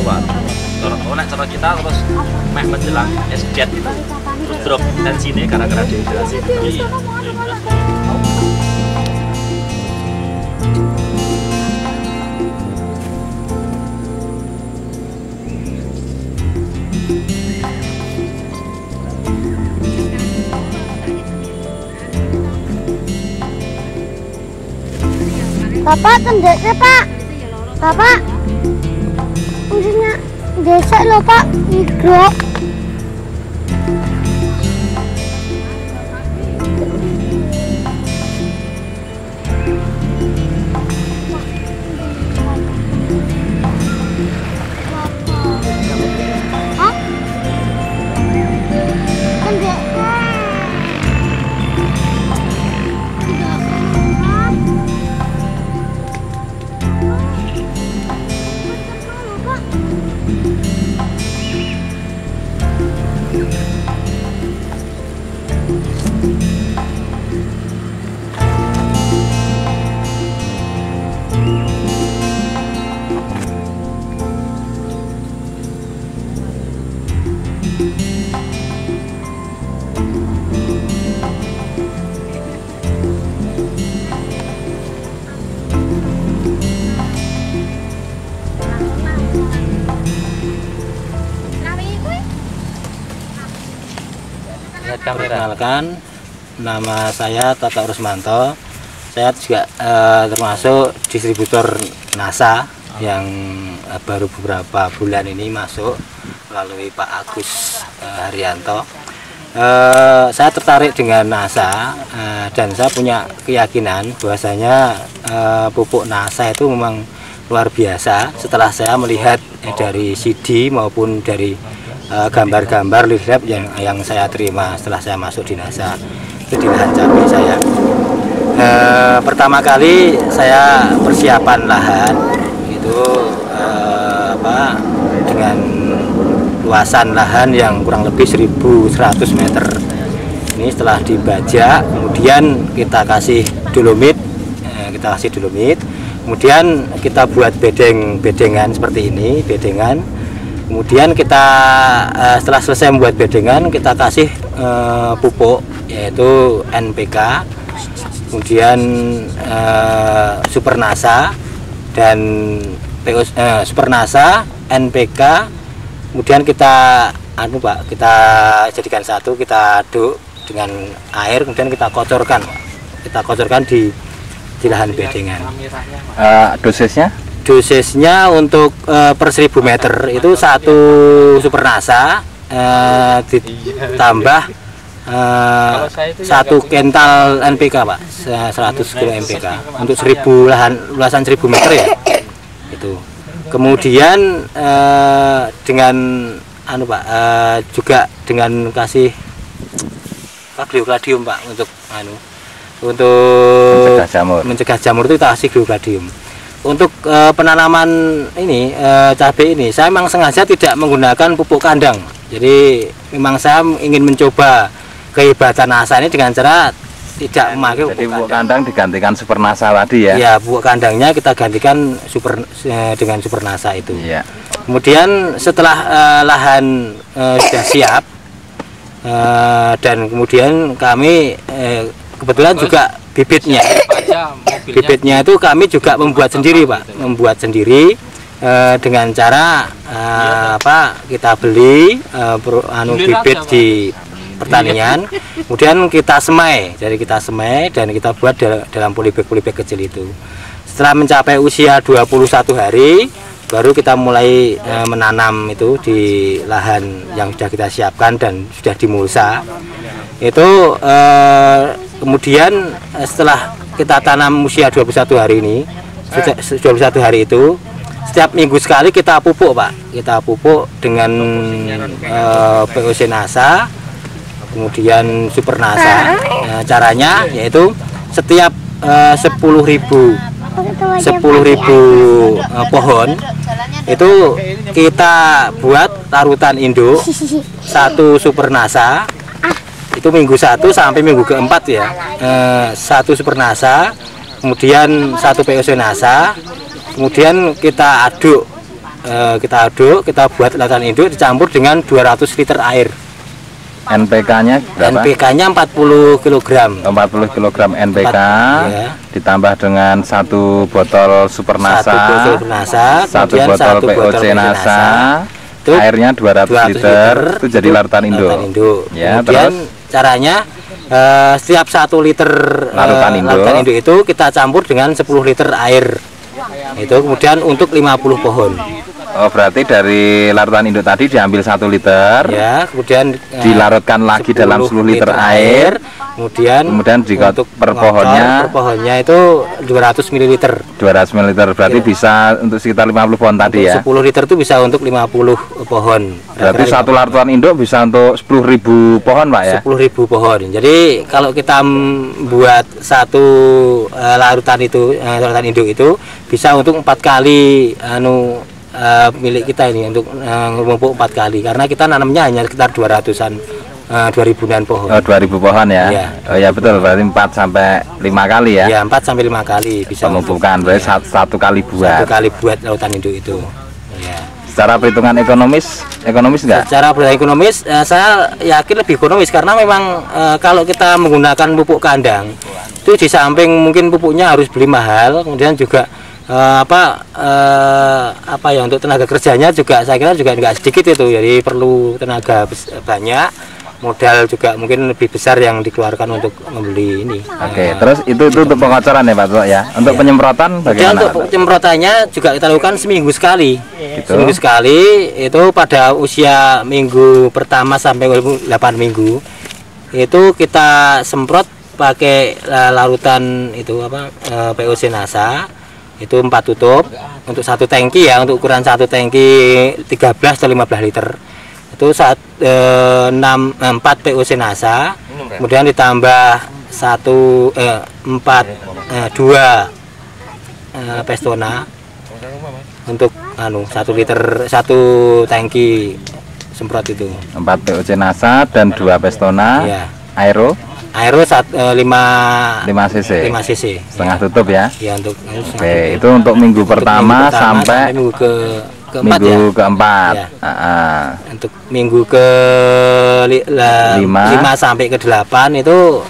keluar. Nek cara kita terus meh menjelang es jet itu terus drop tensinya gara-gara dehidrasi. Bapak tendeknya Pak. Bapak fungsinya desa loh Pak, migrok. Hah? Tendeknya. Perkenalkan, nama saya Toto Rusmanto. Saya juga termasuk distributor NASA yang baru beberapa bulan ini masuk melalui Pak Agus Haryanto. Saya tertarik dengan NASA dan saya punya keyakinan bahwasanya pupuk NASA itu memang luar biasa. Setelah saya melihat dari CD maupun dari gambar-gambar lead lab yang saya terima setelah saya masuk di NASA itu di lahan cabai saya. Pertama kali saya persiapan lahan itu dengan luasan lahan yang kurang lebih 1.100 meter. Ini setelah dibajak, kemudian kita kasih dolomit, kemudian kita buat bedengan seperti ini, bedengan. Kemudian kita setelah selesai membuat bedengan, kita kasih pupuk yaitu NPK, kemudian Super NASA dan Super NASA, NPK, kemudian kita kita jadikan satu, kita aduk dengan air, kemudian kita kocorkan di lahan bedengan. Dosisnya untuk per 1.000 meter itu 1 Super NASA ditambah 1 kental NPK Pak, 100 kilo NPK untuk 1.000 luasan 1.000 meter ya itu. Kemudian dengan juga dengan kasih gliogladium Pak untuk mencegah jamur itu kita kasih gliogladium. Untuk penanaman ini cabai ini saya memang sengaja tidak menggunakan pupuk kandang. Jadi memang saya ingin mencoba kehebatan NASA ini dengan cara tidak memakai pupuk kandang digantikan Super NASA tadi ya. Ya, pupuk kandangnya kita gantikan dengan Super NASA itu. Ya. Kemudian setelah lahan sudah siap dan kemudian kami kebetulan juga bibitnya itu kami juga membuat sendiri Pak, dengan cara kita beli bibit di pertanian, kemudian kita semai dan kita buat dalam polybag kecil itu. Setelah mencapai usia 21 hari baru kita mulai menanam itu di lahan yang sudah kita siapkan dan sudah dimulsa. Itu kemudian setelah kita tanam usia 21 hari ini, 21 hari itu setiap minggu sekali kita pupuk Pak, kita pupuk dengan POC NASA, kemudian Super NASA. Caranya yaitu setiap 10.000 pohon itu kita buat larutan induk 1 Super NASA. Itu minggu 1 sampai minggu keempat ya, 1 Super NASA, kemudian 1 POC NASA, kemudian kita aduk kita aduk, kita buat larutan induk dicampur dengan 200 liter air. NPK-nya berapa? NPK-nya 40 kg. 40 kg NPK ya. ditambah dengan 1 botol Supernasa, 1 botol Nasa, satu kemudian botol 1 botol POC Nasa, itu airnya 200 liter, itu jadi larutan induk. Ya, kemudian terus caranya setiap 1 liter larutan induk itu kita campur dengan 10 liter air. Itu kemudian untuk 50 pohon. Oh, berarti dari larutan induk tadi diambil 1 liter, Ya, kemudian dilarutkan lagi dalam 10 liter air, kemudian jika untuk per pohonnya itu 200 ml. 200 ml, berarti bisa untuk sekitar 50 pohon tadi ya. 10 liter itu bisa untuk 50 pohon. Berarti satu larutan induk bisa untuk 10.000 pohon, Pak ya? 10.000 pohon. Jadi kalau kita buat satu larutan induk itu bisa untuk 4 kali milik kita ini, untuk memupuk 4 kali, karena kita nanamnya hanya sekitar 200-an 2000-an pohon. 2000 pohon ya. Ya. Oh ya betul, berarti 4 sampai 5 kali ya. Ya, 4 sampai 5 kali bisa pemupukan, berarti satu kali buat. 1 kali buat larutan induk itu. Ya. Secara perhitungan ekonomis enggak? Secara perhitungan ekonomis saya yakin lebih ekonomis, karena memang kalau kita menggunakan pupuk kandang itu di samping mungkin pupuknya harus beli mahal, kemudian juga untuk tenaga kerjanya juga saya kira juga nggak sedikit itu, jadi perlu tenaga banyak, modal juga mungkin lebih besar yang dikeluarkan untuk membeli ini. Oke, terus itu untuk pengocoran ya Pak Tok ya. Untuk penyemprotan bagaimana? Untuk penyemprotannya juga kita lakukan seminggu sekali. Gitu. Seminggu sekali itu pada usia minggu pertama sampai 8 minggu itu kita semprot pakai larutan itu POC Nasa. Itu 4 tutup untuk 1 tangki ya, untuk ukuran 1 tangki 13 atau 15 liter. Itu 4 POC Nasa, kemudian ditambah 2 Pestona untuk 1 liter 1 tangki semprot itu. 4 POC Nasa dan 2 Pestona. Ya. Aero 5 cc. Setengah ya. tutup ya. Ya, untuk Oke, itu untuk minggu pertama sampai minggu keempat minggu ya. keempat. Ya. Untuk minggu ke 5 sampai ke 8 itu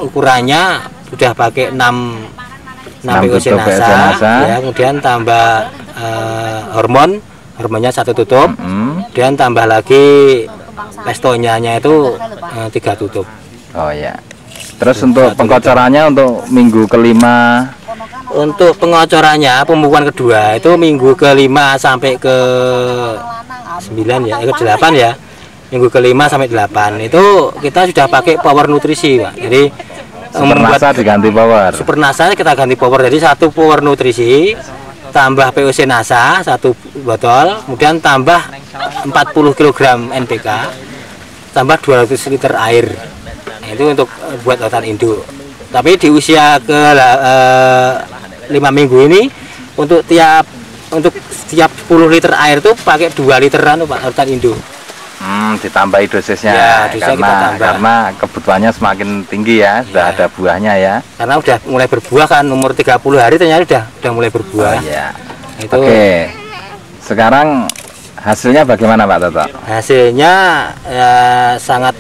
ukurannya sudah pakai 6 POC Nasa, ya, kemudian tambah hormonnya 1 tutup, kemudian tambah lagi pestonyanya itu 3 tutup. Oh ya. Terus untuk pengocorannya untuk minggu kelima. Untuk pengocorannya pemupukan kedua itu minggu ke-5 sampai ke 9 ya, ke 8 ya. Minggu ke-5 sampai 8 itu kita sudah pakai power nutrisi, Pak. Jadi Supernasa diganti power. Supernasa kita ganti power, jadi 1 power nutrisi tambah POC Nasa 1 botol, kemudian tambah 40 kg NPK, tambah 200 liter air. Nah, itu untuk buat larutan induk. Tapi di usia ke 5 minggu ini untuk setiap 10 liter air itu pakai 2 literan Pak larutan induk. Ditambahi dosisnya ya, karena kebutuhannya semakin tinggi ya, sudah ada buahnya ya. Karena udah mulai berbuah kan, umur 30 hari ternyata udah mulai berbuah. Ya. Itu. Oke. Sekarang hasilnya bagaimana Pak Toto? Hasilnya sangat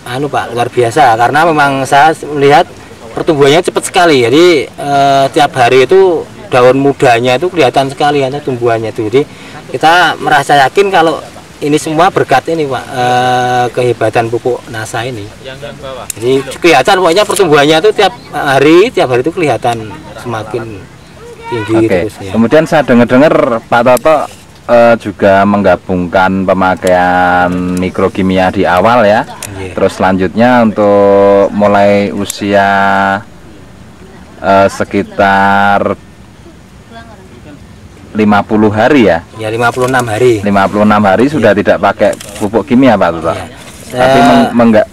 Pak, luar biasa, karena memang saya melihat pertumbuhannya cepat sekali. Jadi tiap hari itu daun mudanya itu kelihatan sekali tumbuhannya itu. Jadi kita merasa yakin kalau ini semua berkat ini Pak, kehebatan pupuk Nasa ini. Jadi kelihatan pokoknya pertumbuhannya itu tiap hari itu kelihatan semakin tinggi. Oke. Terus, ya. Kemudian saya dengar Pak Toto juga menggabungkan pemakaian mikrokimia di awal ya. Terus selanjutnya untuk mulai usia sekitar 50 hari ya. Ya, 56 hari. 56 hari sudah tidak pakai pupuk kimia Pak Toto. Ya. Tapi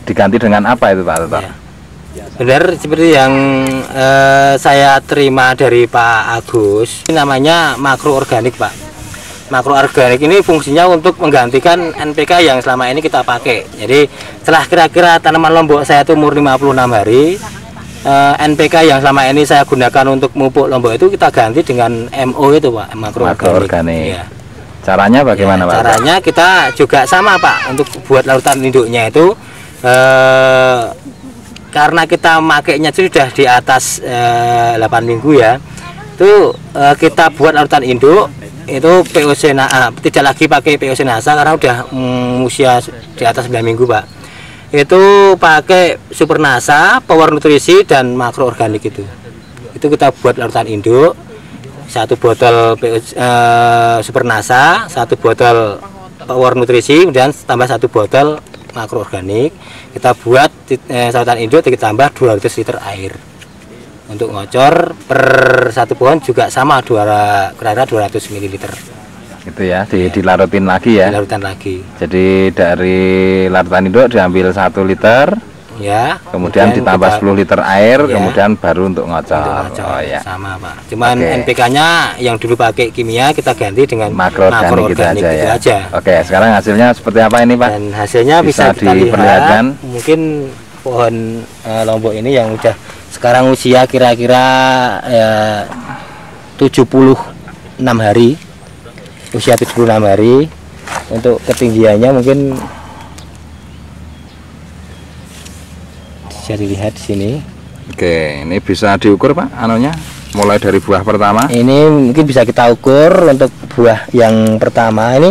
diganti dengan apa itu Pak Toto? Ya. Benar seperti yang saya terima dari Pak Agus, ini namanya makroorganik Pak. Makroorganik ini fungsinya untuk menggantikan NPK yang selama ini kita pakai. Jadi setelah kira-kira tanaman lombok saya itu umur 56 hari, NPK yang selama ini saya gunakan untuk pupuk Lombok itu kita ganti dengan MO itu Pak, makroorganik. Ya. Caranya bagaimana Pak? Caranya kita juga sama Pak, untuk buat larutan induknya itu karena kita makainya sudah di atas 8 minggu ya, itu kita buat larutan induk itu POC tidak lagi pakai POC NASA karena udah usia di atas 9 minggu Pak. Itu pakai Super NASA, Power Nutrisi dan makroorganik itu kita buat larutan induk, 1 botol Super NASA, 1 botol Power Nutrisi, kemudian tambah 1 botol makroorganik. Kita buat larutan induk, kita tambah 200 liter air. Untuk ngocor per 1 pohon juga sama kira-kira 200 ml. Itu ya, dilarutin lagi ya. Dilarutan lagi. Jadi dari larutan induk diambil 1 liter. Ya. Kemudian ditambah 10 liter air, ya, kemudian baru untuk ngocor. Oh ya. Sama Pak. Cuman NPK-nya yang dulu pakai kimia kita ganti dengan makroorganik gitu aja ya. Aja. Oke, sekarang hasilnya seperti apa ini Pak? Dan hasilnya bisa kita diperlihatkan. Lihat, mungkin pohon Lombok ini yang udah sekarang usia kira-kira 76 hari. Usia 76 hari. Untuk ketinggiannya mungkin bisa dilihat di sini. Oke, ini bisa diukur Pak anunya, mulai dari buah pertama. Ini mungkin bisa kita ukur untuk buah yang pertama. Ini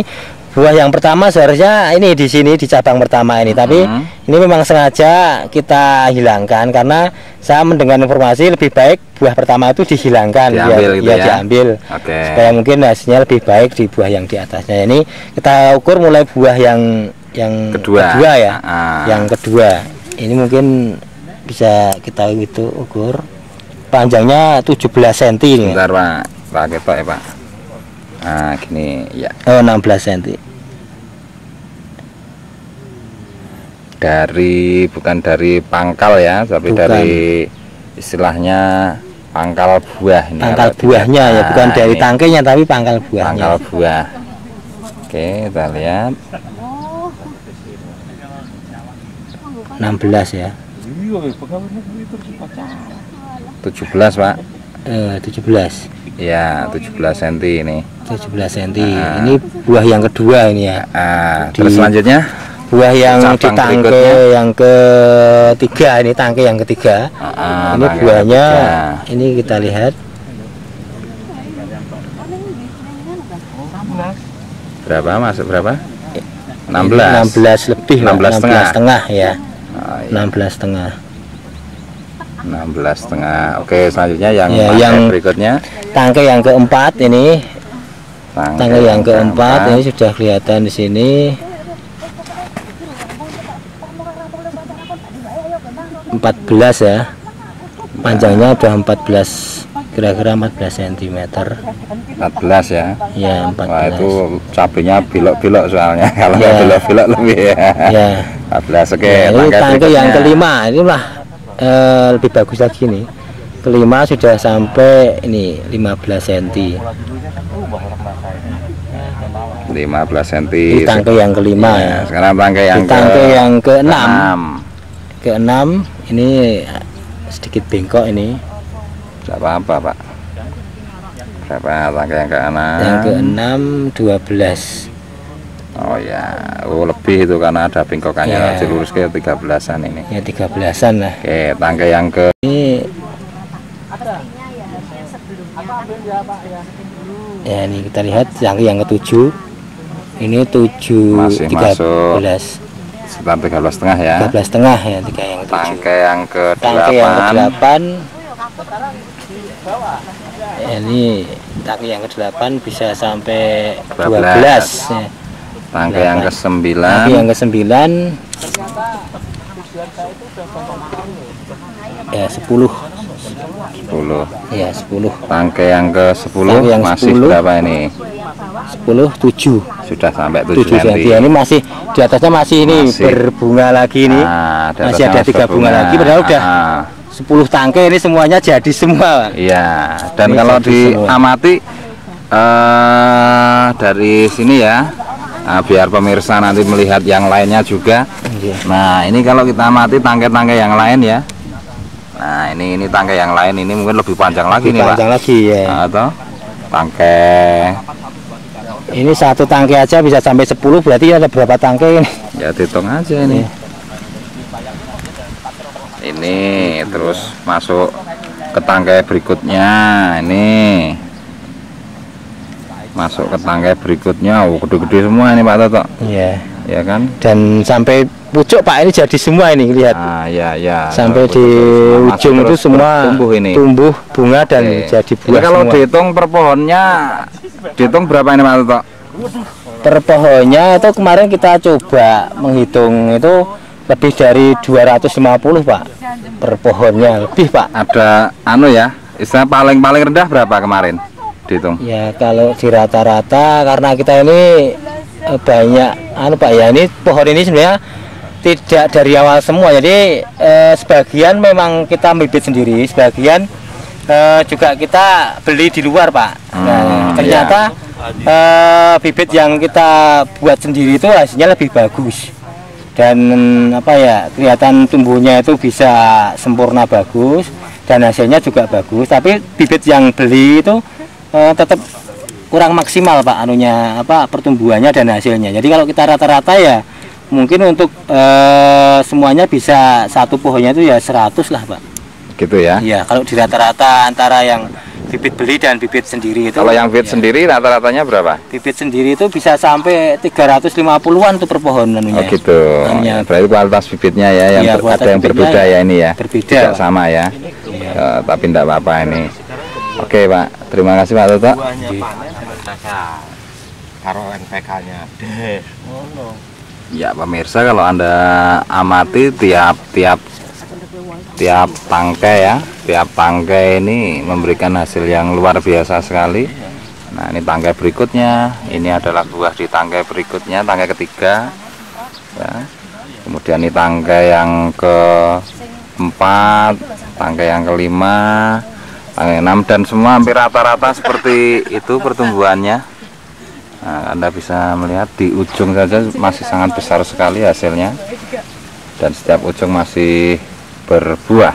buah yang pertama seharusnya ini di sini di cabang pertama ini, tapi ini memang sengaja kita hilangkan karena saya mendengar informasi lebih baik buah pertama itu dihilangkan, diambil supaya mungkin hasilnya lebih baik di buah yang di atasnya. Ini kita ukur mulai buah yang kedua ya, yang kedua. Ini mungkin bisa kita ukur panjangnya 17 cm ini. Bentar Pak, pakai Pak ya Pak. Nah gini ya. Oh 16 cm. Bukan dari pangkal ya, tapi dari istilahnya pangkal buah ini. Pangkal buahnya ya, bukan dari tangkainya tapi pangkal buahnya. Pangkal buah. Oke, kita lihat. 16 ya. 17 Pak. 17. Ya 17 cm ini. 17 cm. Ini buah yang kedua ini ya. Terus selanjutnya buah yang di tangkai yang ketiga, ini tangkai yang ketiga. Ini buahnya ini kita lihat. Berapa masuk berapa? 16 lebih, 16,5 ya. 16,5. 16,5. Oke, selanjutnya yang berikutnya. Tangkai yang keempat ini. Tangkai yang keempat ini sudah kelihatan di sini. 14 ya. Panjangnya udah 14, kira-kira 14 cm. 14 ya. Ya, 14. Wah, itu cabenya belok-belok soalnya. Kalau nggak belok-belok lebih ya. 14. Oke, ini tangkai yang kelima. Inilah lebih bagus lagi nih. Kelima sudah sampai ini 15 cm. 15 cm. Ini tangkai yang kelima ya. Sekarang tangkai yang keenam. Keenam ini sedikit bengkok ini. Tidak apa-apa Pak. Berapa tangkai yang keenam? Yang keenam 12. Oh ya, lebih itu karena ada bengkokannya. Nanti lurus ke 13-an ini. Ya 13-an lah. Oke, tangkai yang ke ini. Ya ini kita lihat tangkai yang ke-7. Ini 7 masih 13. Masuk sekitar 13,5 ya. 13,5 ya, tangkai yang ke-7. Tangkai yang ke-8. Tangkai yang ke-8. Ini tangkai yang ke-8 bisa sampai 12 ya. Tangkai yang ke-9. Tangkai yang ke-9 ya 10. Ya 10. Tangkai yang ke-10 masih 10. Berapa ini? 10 7. Sudah sampai 7 cm. Ini masih di atasnya masih berbunga lagi nih. Masih ada 3 bunga lagi, padahal udah 10 tangkai ini semuanya jadi semua. Iya, dan ini kalau diamati dari sini ya. Nah, biar pemirsa nanti melihat yang lainnya juga. Nah, ini kalau kita amati tangkai-tangkai yang lain ya. Nah, Nah, ini tangkai yang lain ini mungkin lebih panjang lagi Lebih nih, panjang Pak. lagi ya. Nah, atau tangkai Ini satu tangkai aja bisa sampai 10, berarti ada berapa tangkai ini? ya hitung aja ini. Ini terus masuk ke tangkai berikutnya. Ini masuk ke tangkai berikutnya. Oh, gede-gede semua ini Pak Toto. Iya. Ya kan? Dan sampai pucuk Pak, ini jadi semua ini lihat. Ah, ya. Sampai di Betul, ujung masuk itu terus semua tumbuh ini. tumbuh bunga dan Oke. jadi Ini buah kalau semua. dihitung per pohonnya, dihitung berapa ini Pak Toto? Per pohonnya itu kemarin kita coba menghitung itu lebih dari 250 Pak per pohonnya, lebih Pak. Ada anu ya, istilah paling rendah berapa kemarin dihitung? Ya kalau di rata-rata karena kita ini banyak anu Pak ya, ini pohon ini sebenarnya tidak dari awal semua, jadi sebagian memang kita bibit sendiri, sebagian juga kita beli di luar Pak. Nah, ternyata bibit yang kita buat sendiri itu hasilnya lebih bagus dan apa ya, kelihatan tumbuhnya itu bisa sempurna bagus dan hasilnya juga bagus, tapi bibit yang beli itu tetap kurang maksimal Pak anunya, apa, pertumbuhannya dan hasilnya. Jadi kalau kita rata-rata ya mungkin untuk semuanya bisa satu pohonnya itu ya 100 lah Pak. Gitu ya. Iya, kalau di rata-rata antara yang bibit beli dan bibit sendiri itu. Kalau yang bibit ya, sendiri rata-ratanya berapa? bibit sendiri itu bisa sampai 350-an tuh per pohon anunya. Oh gitu. Anunya. Berarti kualitas bibitnya ya yang Iya, kualitas ada yang bibitnya berbeda ya ini ya. berbeda, Tidak Pak. sama ya. Tapi tidak apa-apa ini. Oke Pak, terima kasih Pak Toto. Karo NPK-nya. Ya pemirsa, kalau Anda amati tiap tangkai ya, tiap tangkai ini memberikan hasil yang luar biasa sekali. Nah, ini tangkai berikutnya, ini adalah buah di tangkai berikutnya, tangkai ketiga ya. Kemudian ini tangkai yang keempat, tangkai yang kelima, tangkai 6, dan semua hampir rata-rata seperti itu pertumbuhannya. Nah, Anda bisa melihat di ujung saja masih sangat besar sekali hasilnya, dan setiap ujung masih berbuah.